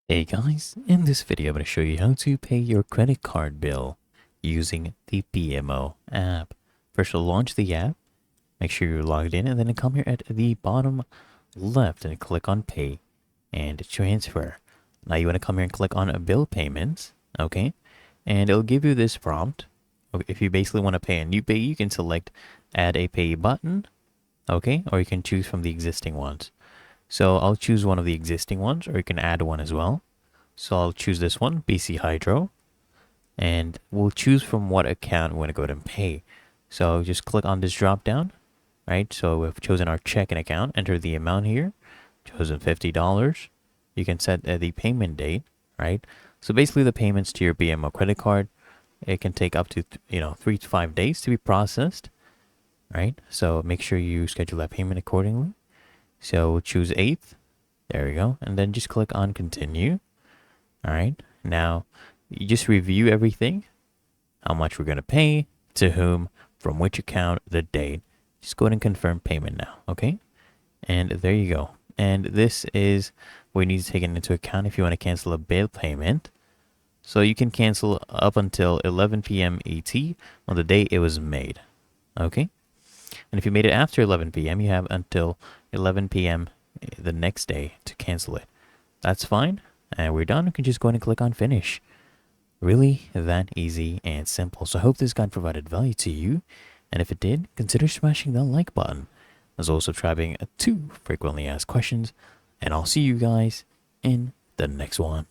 Hey guys, in this video I'm going to show you how to pay your credit card bill using the BMO app. First you'll launch the app, make sure you're logged in, and then come here at the bottom left and click on pay and transfer. Now you want to come here and click on bill payments, okay? And it'll give you this prompt. If you basically want to pay a new pay, you can select add a pay button, okay? Or you can choose from the existing ones. So I'll choose one of the existing ones, or you can add one as well. So I'll choose this one, BC Hydro, and we'll choose from what account we want to go ahead and pay. So just click on this drop down, right? So we've chosen our checking account, enter the amount here, chosen $50. You can set the payment date, right? So basically the payments to your BMO credit card, it can take up to 3 to 5 days to be processed, right? So make sure you schedule that payment accordingly. So we'll choose 8th. There we go. And then just click on continue. All right. Now you just review everything, how much we're going to pay, to whom, from which account, the date. Just go ahead and confirm payment now. Okay. And there you go. And this is what you need to take into account if you want to cancel a bill payment. So you can cancel up until 11 p.m. ET on the day it was made. Okay. And if you made it after 11 p.m., you have until 11 p.m. the next day to cancel it. That's fine. And we're done. You can just go ahead and click on finish. Really that easy and simple. So I hope this guide provided value to you. And if it did, consider smashing that like button, as well as subscribing to frequently asked questions. And I'll see you guys in the next one.